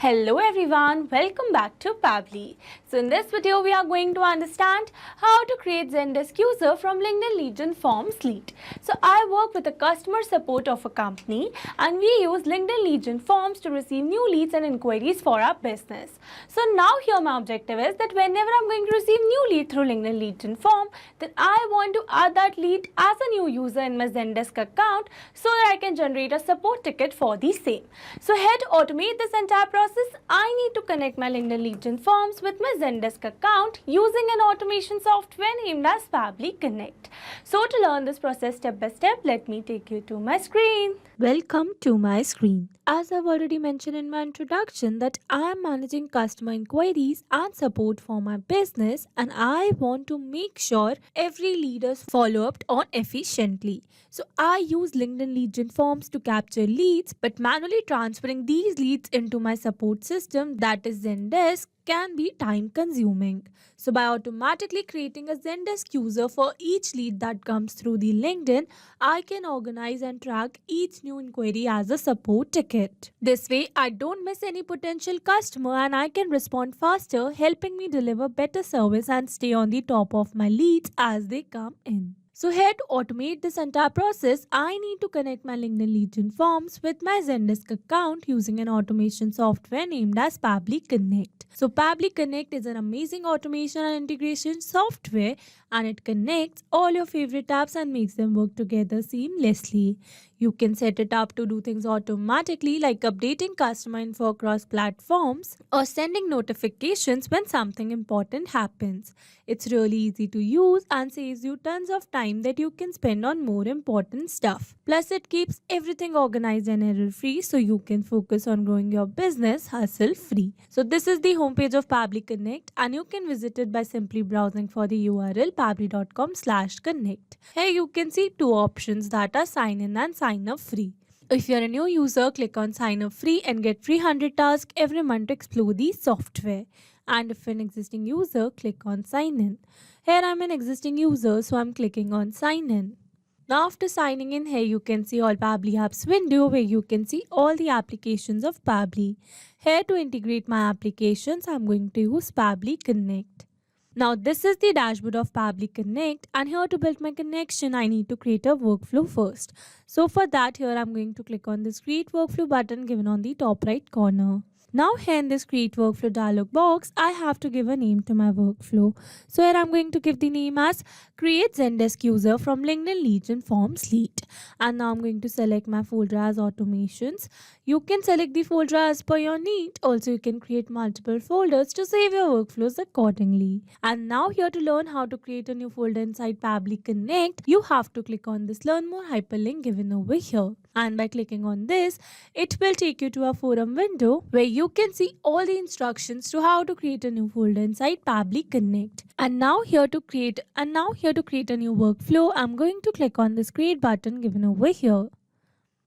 Hello everyone, welcome back to Pabbly. So in this video we are going to understand how to create Zendesk user from LinkedIn lead gen forms lead. So I work with the customer support of a company and we use LinkedIn lead gen forms to receive new leads and inquiries for our business. So now here my objective is that whenever I'm going to receive new lead through LinkedIn lead gen form, then I want to add that lead as a new user in my Zendesk account so that I can generate a support ticket for the same. So here to automate this entire process, I need to connect my LinkedIn lead gen forms with my Zendesk account using an automation software named as Pabbly Connect. So to learn this process step by step, let me take you to my screen. Welcome to my screen. As I've already mentioned in my introduction that I am managing customer inquiries and support for my business and I want to make sure every lead is followed up on efficiently. So I use LinkedIn lead gen forms to capture leads, but manually transferring these leads into my support system, that is Zendesk, can be time consuming. So by automatically creating a Zendesk user for each lead that comes through the LinkedIn, I can organize and track each new inquiry as a support ticket. This way, I don't miss any potential customer and I can respond faster, helping me deliver better service and stay on the top of my leads as they come in. So here to automate this entire process, I need to connect my LinkedIn lead gen forms with my Zendesk account using an automation software named as Pabbly Connect. So Pabbly Connect is an amazing automation and integration software and it connects all your favorite apps and makes them work together seamlessly. You can set it up to do things automatically like updating customer info across platforms or sending notifications when something important happens. It's really easy to use and saves you tons of time that you can spend on more important stuff. Plus, it keeps everything organized and error free so you can focus on growing your business hassle free. So, this is the homepage of Pabbly Connect and you can visit it by simply browsing for the URL pabbly.com/connect. Here you can see two options that are sign in and sign up free. If you're a new user, click on sign up free and get free 100 tasks every month to explore the software. And if you're an existing user, click on sign in. Here I'm an existing user, so I'm clicking on sign in. Now after signing in, here you can see all Pabbly apps window where you can see all the applications of Pabbly. Here to integrate my applications, I'm going to use Pabbly Connect. Now this is the dashboard of Pabbly Connect and here to build my connection I need to create a workflow first. So for that here I'm going to click on this create workflow button given on the top right corner. Now here in this create workflow dialog box, I have to give a name to my workflow. So here I'm going to give the name as create Zendesk user from LinkedIn lead gen forms lead. And now I'm going to select my folder as automations. You can select the folder as per your need. Also you can create multiple folders to save your workflows accordingly. And now here to learn how to create a new folder inside Pabbly Connect, you have to click on this learn more hyperlink given over here. And by clicking on this, it will take you to a forum window where you can see all the instructions to how to create a new folder inside Pabbly Connect. And now here to create a new workflow, I'm going to click on this create button given over here.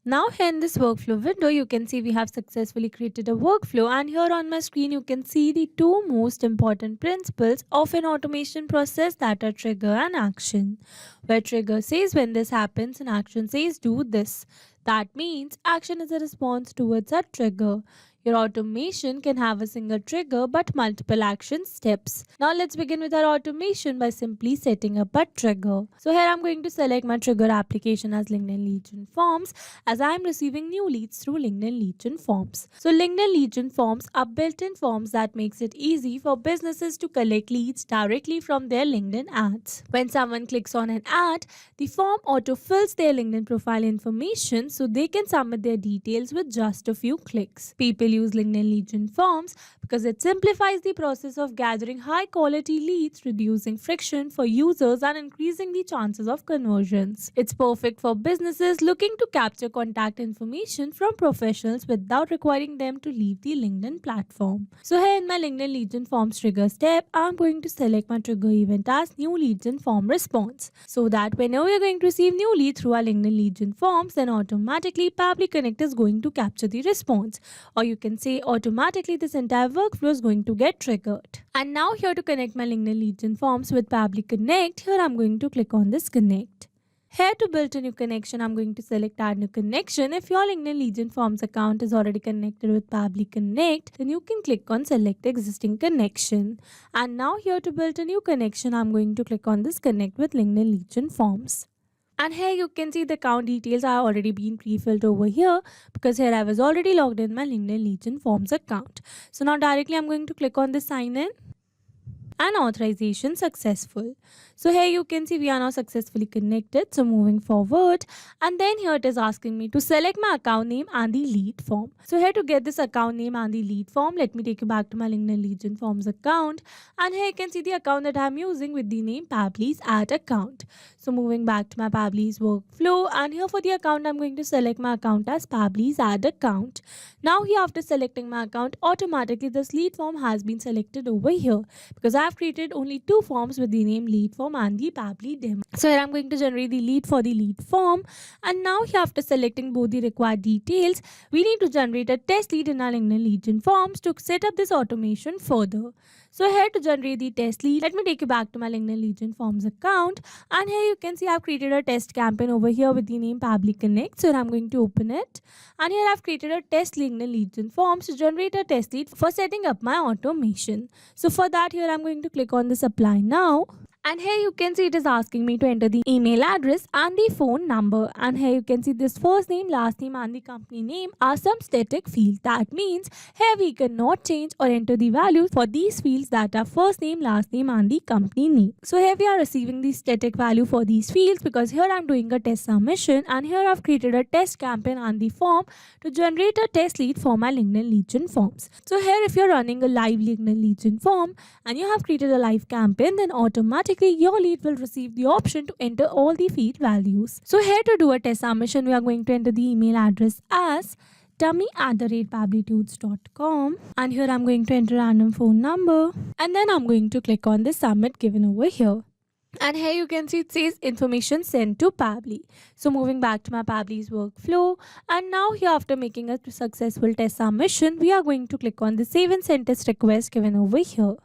Now here in this workflow window, you can see we have successfully created a workflow and here on my screen you can see the two most important principles of an automation process that are trigger and action. Where trigger says when this happens and action says do this. That means action is a response towards a trigger. Your automation can have a single trigger but multiple action steps. Now let's begin with our automation by simply setting up a trigger. So here I'm going to select my trigger application as LinkedIn lead gen forms as I am receiving new leads through LinkedIn lead gen forms. So LinkedIn lead gen forms are built-in forms that makes it easy for businesses to collect leads directly from their LinkedIn ads. When someone clicks on an ad, the form auto-fills their LinkedIn profile information so they can submit their details with just a few clicks. People use LinkedIn lead gen forms because it simplifies the process of gathering high quality leads, reducing friction for users and increasing the chances of conversions. It's perfect for businesses looking to capture contact information from professionals without requiring them to leave the LinkedIn platform. So here in my LinkedIn lead gen forms trigger step, I'm going to select my trigger event as new lead gen form response so that whenever you're going to receive new lead through our LinkedIn lead gen forms, then automatically Pabbly Connect is going to capture the response, or you can say automatically this entire workflow is going to get triggered. And now here to connect my LinkedIn lead gen forms with Pabbly Connect, here I'm going to click on this connect. Here to build a new connection, I'm going to select add new connection. If your LinkedIn Legion Forms account is already connected with Pabbly Connect, then you can click on select existing connection. And now here to build a new connection, I'm going to click on this connect with LinkedIn Legion Forms. And here you can see the account details are already been pre-filled over here because here I was already logged in my LinkedIn Legion Forms account. So now directly I'm going to click on the sign in and authorization successful. So here you can see we are now successfully connected. So moving forward, and then here it is asking me to select my account name and the lead form. So here to get this account name and the lead form, let me take you back to my LinkedIn Legion Forms account, and here you can see the account that I'm using with the name Pabbly's Ad account. So moving back to my Pabbly's workflow, and here for the account I'm going to select my account as Pabbly's Ad account. Now here after selecting my account, automatically this lead form has been selected over here because I've created only two forms with the name lead form and the Pabbly demo. So here I'm going to generate the lead for the lead form, and now here after selecting both the required details, we need to generate a test lead in our LinkedIn Legion Forms to set up this automation further. So here to generate the test lead, let me take you back to my LinkedIn Legion Forms account, and here you can see I've created a test campaign over here with the name Pabbly Connect. So I'm going to open it, and here I've created a test LinkedIn Legion Forms to generate a test lead for setting up my automation. So for that, here I'm going to click on this apply now. And here you can see it is asking me to enter the email address and the phone number. And here you can see this first name, last name and the company name are some static fields. That means here we cannot change or enter the values for these fields that are first name, last name and the company name. So here we are receiving the static value for these fields because here I'm doing a test submission, and here I've created a test campaign and the form to generate a test lead for my LinkedIn Legion Forms. So here if you're running a live LinkedIn Legion form and you have created a live campaign, then automatically your lead will receive the option to enter all the field values. So here to do a test submission, we are going to enter the email address as dummy@pabblytudes.com, and here I'm going to enter random phone number, and then I'm going to click on the submit given over here. And here you can see it says information sent to Pabbly. So moving back to my Pabbly's workflow, and now here after making a successful test submission, we are going to click on the save and send test request given over here.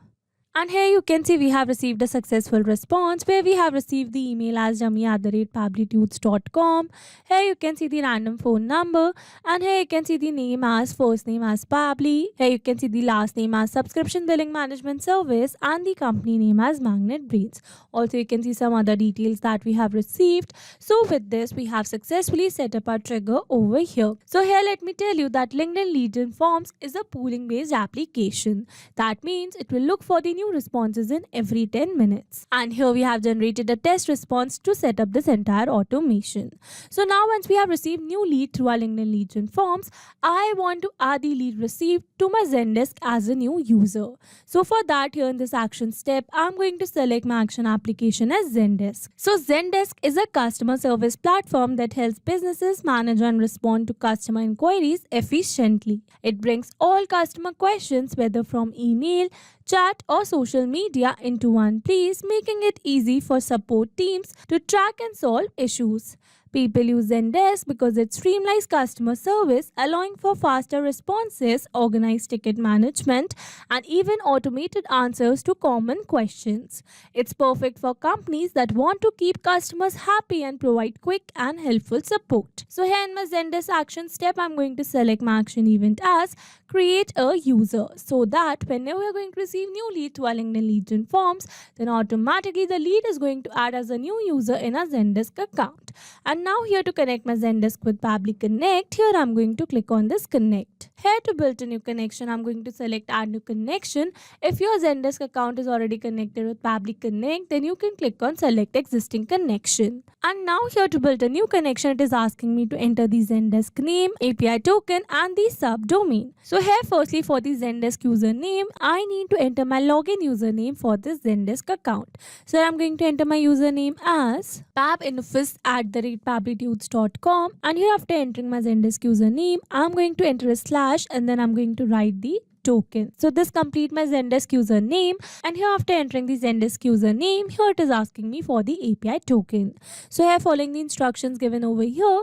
And here you can see we have received a successful response where we have received the email as dummy@pabblytudes.com. Here you can see the random phone number, and here you can see the name as first name as Pabbly. Here you can see the last name as Subscription Billing Management Service and the company name as Magnet Brains. Also you can see some other details that we have received. So with this we have successfully set up our trigger over here. So here let me tell you that LinkedIn Legion Forms is a pooling based application. That means it will look for the new responses in every 10 minutes. And here we have generated a test response to set up this entire automation. So now once we have received new lead through our LinkedIn Legion Forms, I want to add the lead received to my Zendesk as a new user. So for that, here in this action step, I'm going to select my action application as Zendesk. So Zendesk is a customer service platform that helps businesses manage and respond to customer inquiries efficiently. It brings all customer questions, whether from email, chat or social media, into one place, making it easy for support teams to track and solve issues. People use Zendesk because it streamlines customer service, allowing for faster responses, organized ticket management, and even automated answers to common questions. It's perfect for companies that want to keep customers happy and provide quick and helpful support. So here in my Zendesk action step, I'm going to select my action event as create a user, so that whenever we're going to receive new lead to our LinkedIn Legion Forms, then automatically the lead is going to add as a new user in our Zendesk account. And now here to connect my Zendesk with Pabbly Connect, here I'm going to click on this connect. Here to build a new connection, I'm going to select add new connection. If your Zendesk account is already connected with Pabbly Connect, then you can click on select existing connection. And now here to build a new connection, it is asking me to enter the Zendesk name, API token and the subdomain. So here firstly for the Zendesk username, I need to enter my login username for this Zendesk account. So I'm going to enter my username as pabinfos@pabblytudes.com, and here after entering my Zendesk username, I'm going to enter a slash and then I'm going to write the token. So this complete my Zendesk username, and here after entering the Zendesk username, here it is asking me for the API token. So here following the instructions given over here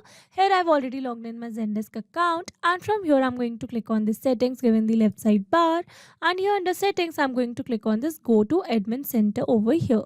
I've already logged in my Zendesk account, and from here I'm going to click on the settings given the left side bar, and here under settings I'm going to click on this go to admin center over here.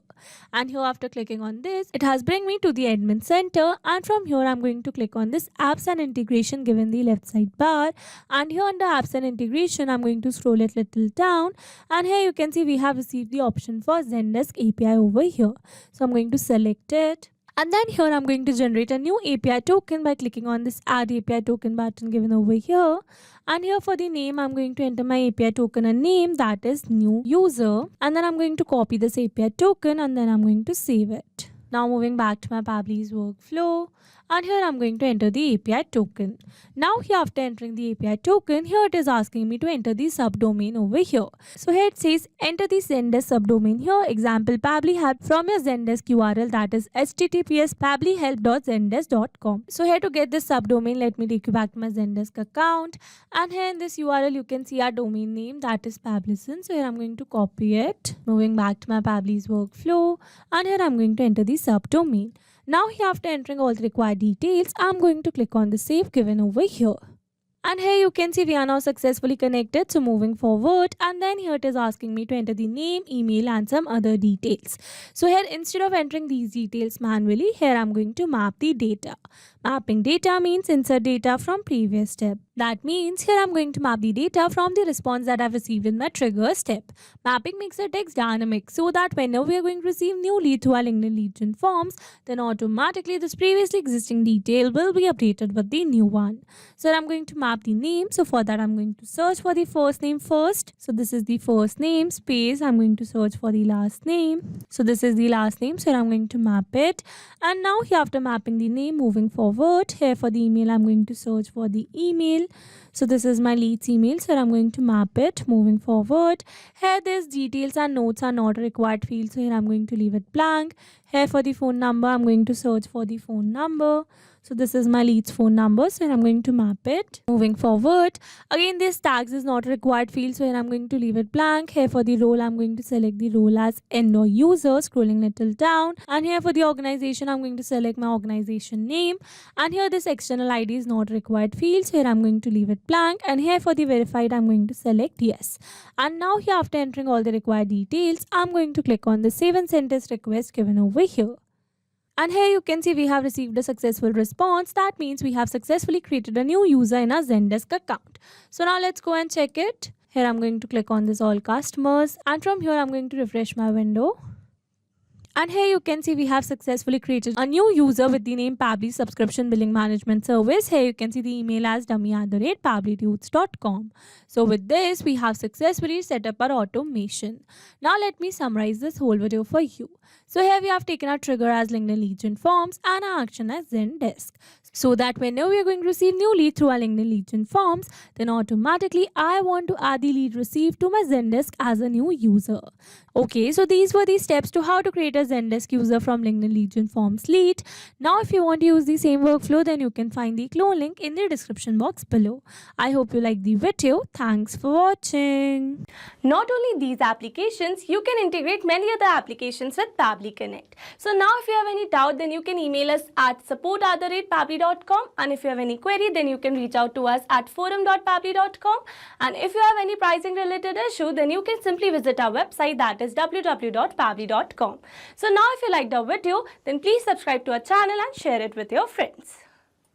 And here after clicking on this, it has bring me to the admin center, and from here I'm going to click on this apps and integration given the left side bar, and here under apps and integration I'm going to scroll it little down, and here you can see we have received the option for Zendesk API over here. So I'm going to select it. And then here I'm going to generate a new API token by clicking on this add API token button given over here. And here for the name, I'm going to enter my API token a name, that is new user. And then I'm going to copy this API token, and then I'm going to save it. Now moving back to my Pabbly's workflow, and here I'm going to enter the API token. Now here after entering the API token, here it is asking me to enter the subdomain over here. So here it says enter the Zendesk subdomain here, example Pabbly help from your Zendesk URL, that is https://pabblyhelp.zendesk.com. So here to get this subdomain, let me take you back to my Zendesk account, and here in this URL you can see our domain name, that is Pabblyson. So here I'm going to copy it. Moving back to my Pabbly's workflow, and here I'm going to enter the subdomain. Now here after entering all the required details, I'm going to click on the save given over here. And here you can see we are now successfully connected. So moving forward, and then here it is asking me to enter the name, email and some other details. So here instead of entering these details manually, here I'm going to map the data. Mapping data means insert data from previous step. That means here I'm going to map the data from the response that I've received in my trigger step. Mapping makes the text dynamic so that whenever we are going to receive new lead through our LinkedIn lead gen forms, then automatically this previously existing detail will be updated with the new one. So I'm going to map the name. So for that I'm going to search for the first name first. So this is the first name space. I'm going to search for the last name. So this is the last name. So I'm going to map it. And now here after mapping the name, moving forward, here for the email I'm going to search for the email. So this is my lead's email, so I'm going to map it. Moving forward, here these details and notes are not a required field, so here I'm going to leave it blank. Here for the phone number, I'm going to search for the phone number. So this is my lead's phone number, so here I'm going to map it. Moving forward, again this tags is not a required field, so here I'm going to leave it blank. Here for the role, I'm going to select the role as end or user, scrolling little down. And here for the organization, I'm going to select my organization name. And here this external ID is not a required field, so here I'm going to leave it blank. And here for the verified, I'm going to select yes. And now here after entering all the required details, I'm going to click on the save and send test request given over here. And here you can see we have received a successful response. That means we have successfully created a new user in our Zendesk account. So now let's go and check it. Here I'm going to click on this all customers, and from here I'm going to refresh my window. And here you can see we have successfully created a new user with the name Pabbly Subscription Billing Management Service. Here you can see the email as dummy@pabblytudes.com. So with this, we have successfully set up our automation. Now let me summarize this whole video for you. So here we have taken our trigger as LinkedIn lead gen forms and our action as Zendesk. So that whenever we are going to receive new lead through our LinkedIn lead gen forms, then automatically I want to add the lead received to my Zendesk as a new user. Okay, so these were the steps to how to create a Zendesk user from LinkedIn lead gen forms lead. Now if you want to use the same workflow, then you can find the clone link in the description box below. I hope you liked the video. Thanks for watching. Not only these applications, you can integrate many other applications with Pabbly Connect. So now if you have any doubt, then you can email us at support@pabbly.com, and if you have any query, then you can reach out to us at forum.pabbly.com, and if you have any pricing related issue, then you can simply visit our website, that is www.pabbly.com. So now if you liked our video, then please subscribe to our channel and share it with your friends.